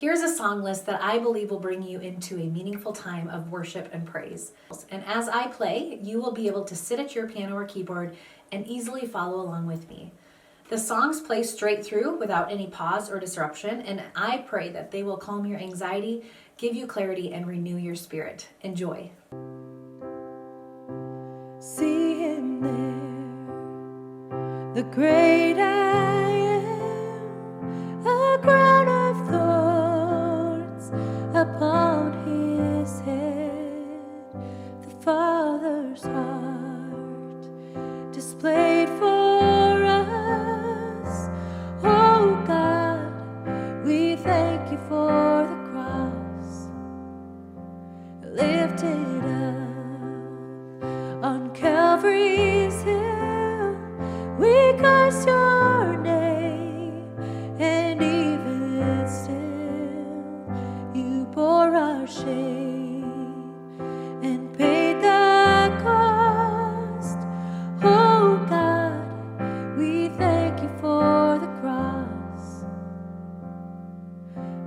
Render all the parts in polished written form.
Here's a song list that I believe will bring you into a meaningful time of worship and praise. And as I play, you will be able to sit at your piano or keyboard and easily follow along with me. The songs play straight through without any pause or disruption, and I pray that they will calm your anxiety, give you clarity, and renew your spirit. Enjoy. See him there, the great I am, a crown of thorns upon his head, the Father's heart displayed for us. Oh God, we thank you for the cross lifted up on Calvary's hill. We curse your name, and even still you bore our shame and paid the cost. Oh God, we thank you for the cross.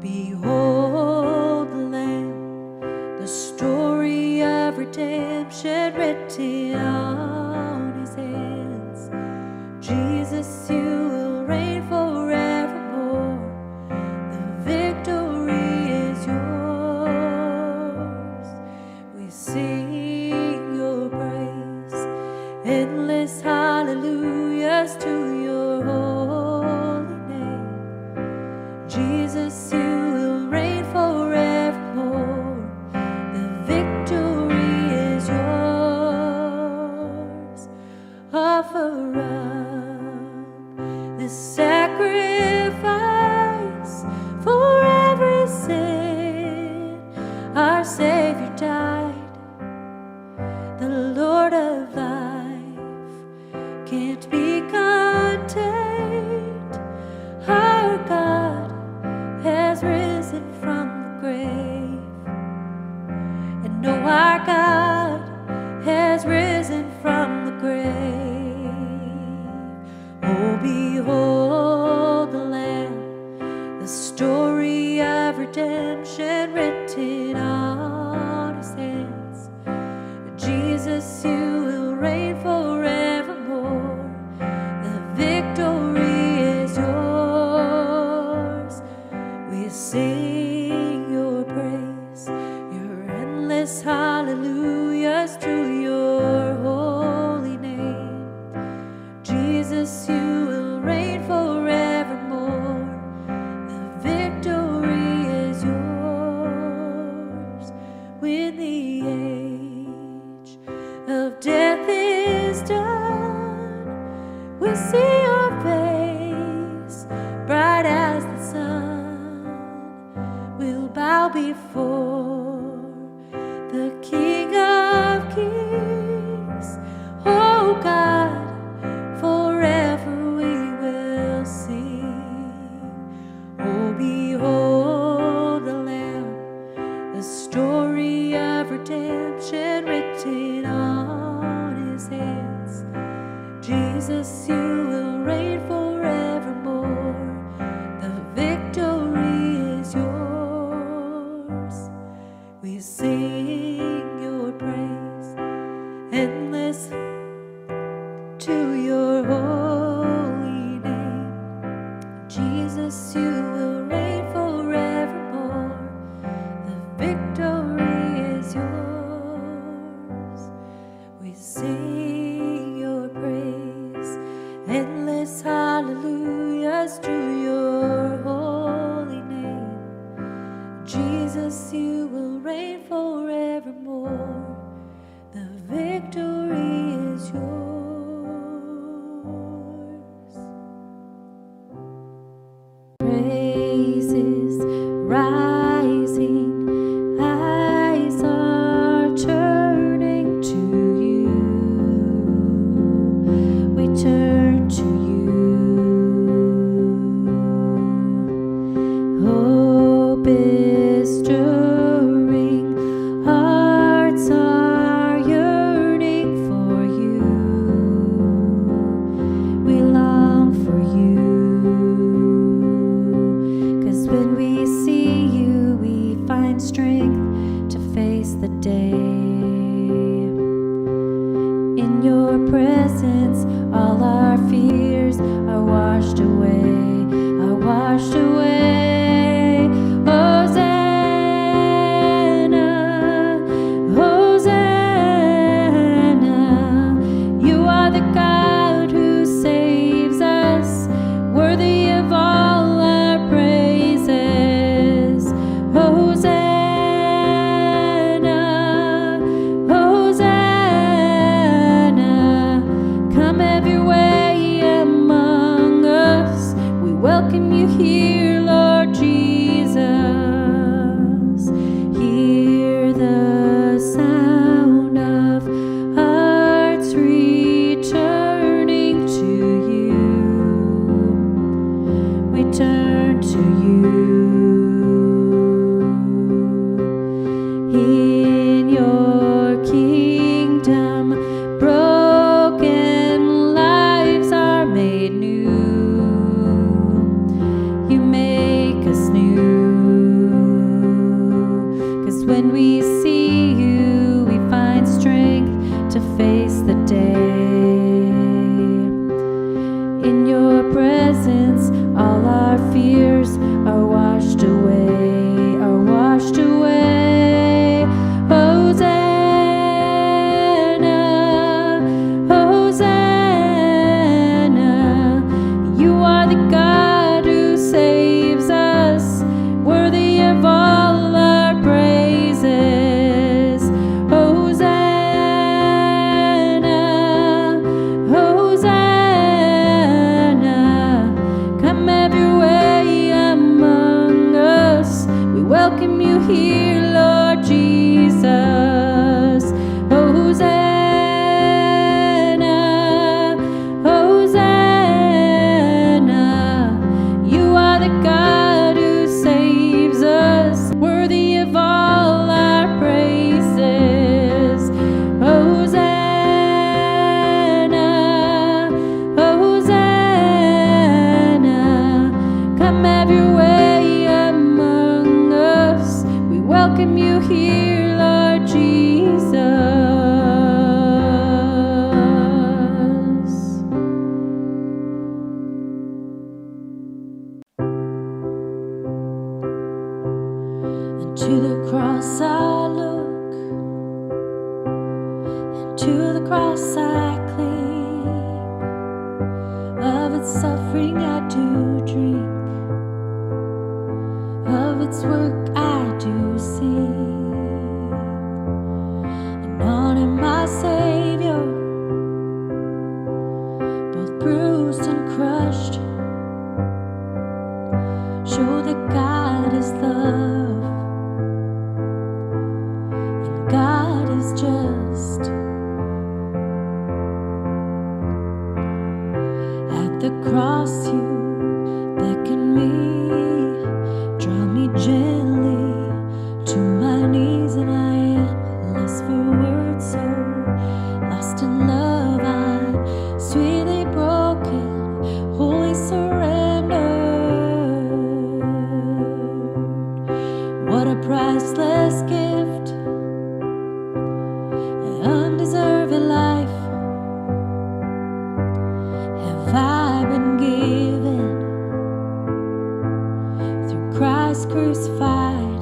Behold the Lamb, the story of redemption written on his hands. Jesus, you will reign forevermore. The victory is yours. We sing your praise, endless hallelujahs to your holy name. Jesus, you will reign forevermore. The victory is yours. Offer up this sacrifice for every sin. Our Savior died, the Lord of life can't be contained. Our God has risen from the grave, and no, our God has risen from the grave. Oh, behold the Lamb, the story of redemption written on his hands. Jesus, you will reign forevermore. The victory is yours. We sing your praise, your endless hallelujahs to your holy name. Jesus, you will reign forevermore. The victory is yours. When the age of death is done, we see your face bright as the sun. We'll bow before the King of Kings. Oh God, forever we will sing. Oh, behold the Lamb, the story of redemption written on his hands. Jesus, you will reign forevermore. The victory is yours. We sing your praise, endless to your holy name. Jesus, you will reign forevermore. The victory is yours. We sing your praise, endless hallelujahs to your holy name. Jesus, you will reign forevermore. The victory is yours. Praises rising, eyes are turning to you. We turn to you. Hope is stirring, hearts are yearning for you. We long for you, 'cause when we see find strength to face the day. In your presence, all our fears are washed away, are washed away. Hosanna, Hosanna. You are the God who saves us, worthy of all our praises. Hosanna, Hosanna. Come have your way among us. We welcome you here, Lord Jesus. Hear the sound of hearts returning to you. We turn to you. In your kingdom, broken lives are made new. You make us new. 'Cause when we see you, we find strength to face the day. In your presence, all our fears are washed away, are washed away. Hosanna, Hosanna. You are the God who saves us, worthy of all our praises. Hosanna, Hosanna. Come have your way among us. We welcome you here, Lord Jesus. Hosanna, Hosanna. You are the God who saves us, worthy of all our praises. Hosanna, Hosanna. Come have your way among us. We welcome you here, Lord Jesus. And to the cross I look, and to the cross I cling. Of its suffering I do drink, of its work I do sing. And on Him my Savior, both bruised and crushed, show that God is love and God is just. At the cross you beckon me, draw me gently to my knees, and I am less for words, so lost in love I'm sweetly broken, wholly surrendered. What a priceless gift, an undeserved life have I been given through Christ crucified.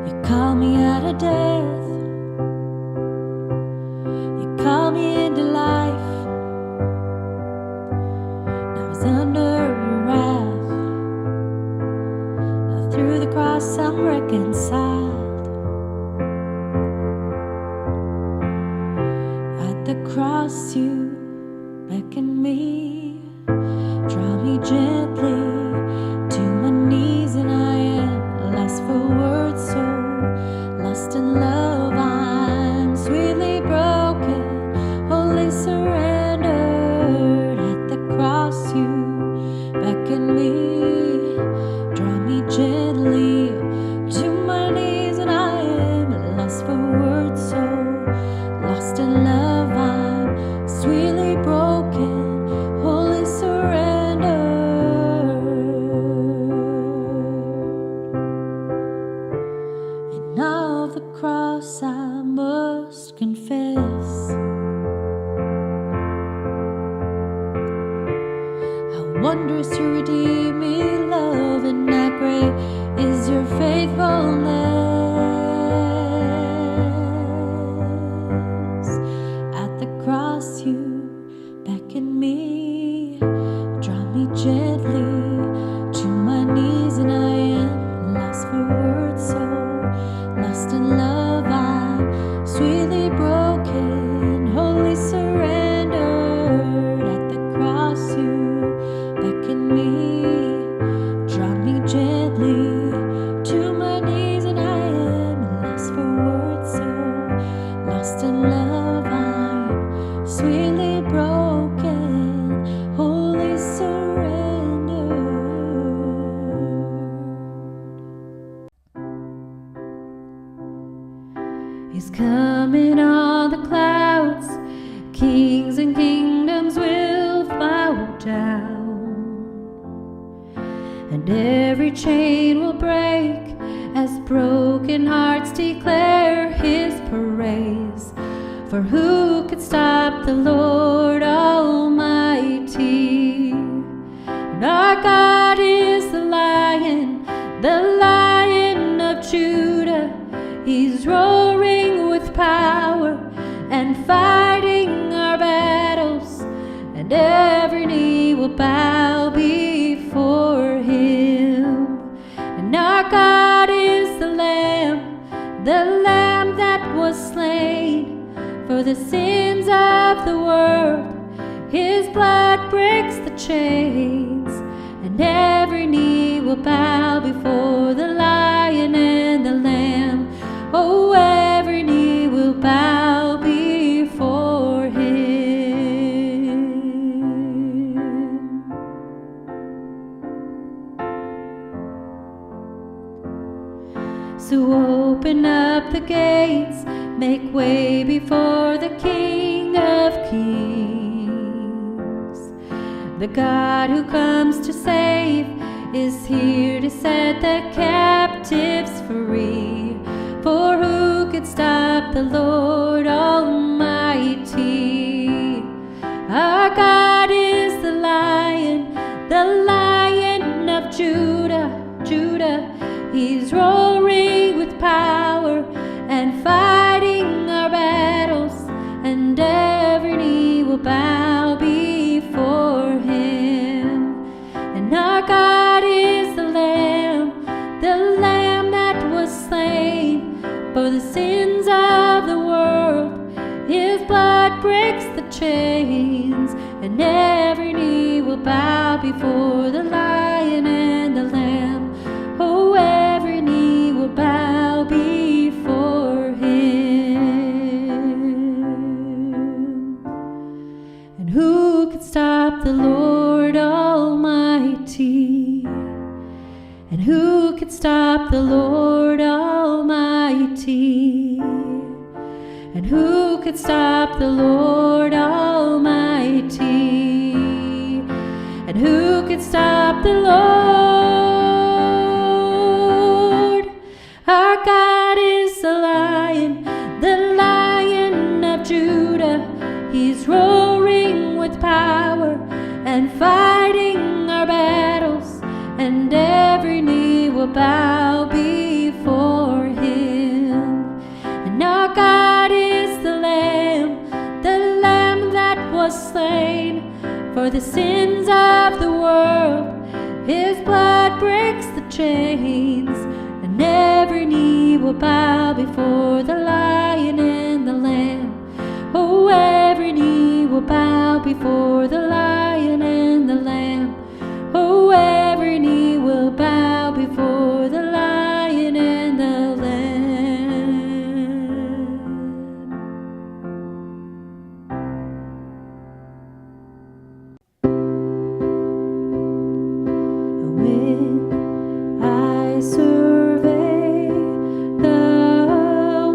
You call me out of death, you call me into life. I was under your wrath, now through the cross I'm reconciled. At the cross you beckon me, draw me gently to my knees, and I am less for words, so lost in love I'm sweetly broken, wholly surrendered. At the cross you beckon me, draw me gently to my knees, and I am less for words, so lost in love I'm sweetly broken, wholly surrendered. He's coming on the clouds. Kings and kingdoms will bow down, and every chain will break as broken hearts declare His praise. For who could stop the Lord Almighty? And our God is the Lion of Judah. He's roaring with power and fighting our battles, and every knee will bow before Him. And our God is the Lamb that was slain for the sins of the world. His blood breaks the chains, and every knee will bow before the Lion and the Lamb. Oh, every knee will bow before Him. So open up the gates, make way before the King of Kings. The God who comes to save is here to set the captives free. For who could stop the Lord Almighty? Our God is the Lion of Judah. He's roaring with power and fighting our battles, and every knee will bow before Him. And our God is the Lamb that was slain for the sins of the world. His blood breaks the chains, and every knee will bow before the Lion and the Lamb. Oh, every knee will bow before Him. And who could stop the Lord Almighty? And who could stop the Lord Almighty? And who could stop the Lord Almighty? And who could stop the Lord? Our God is the Lion of Judah. He's roaring with power and fighting our battles, and every knee will bow before Him. And our God is the Lamb that was slain for the sins of the world. His blood breaks the chains, and every knee will bow before the Lion and the Lamb. Oh, every knee will bow before the Lion and the Lamb. Oh, every knee will bow before the Lion and the Lamb. When I survey the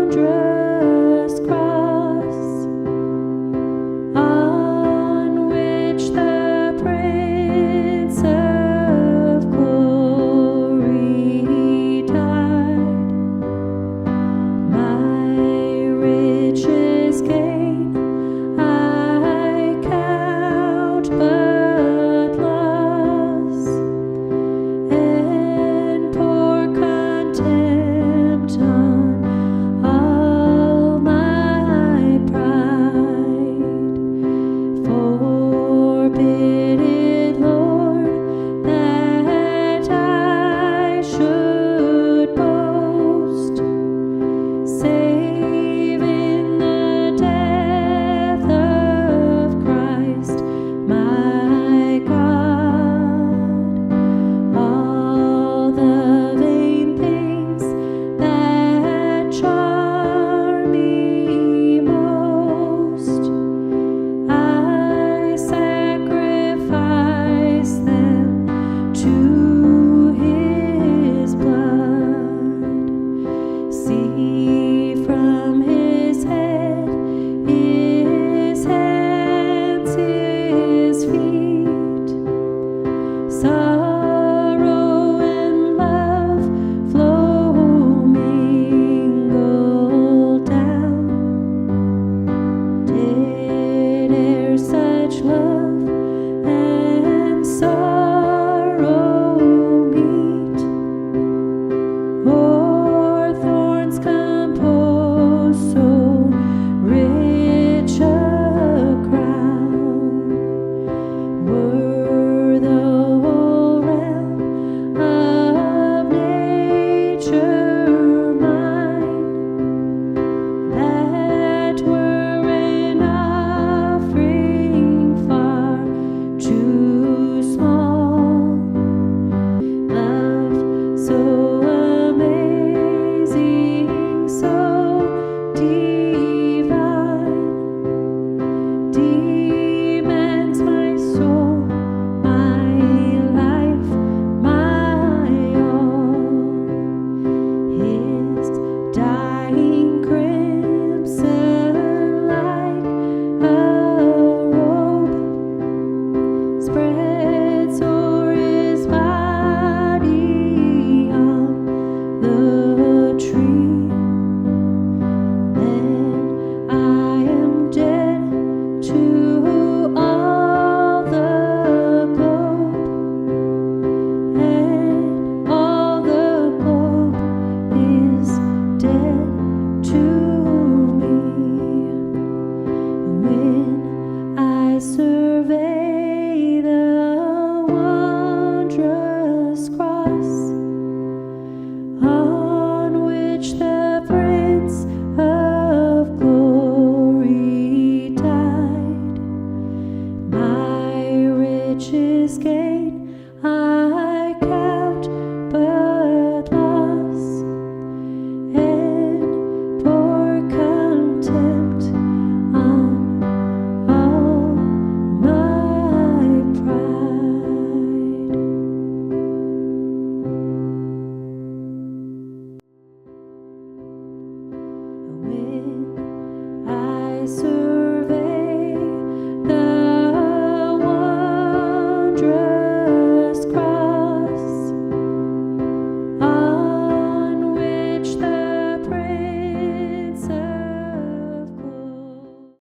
wondrous cross on which the Prince of is gain. I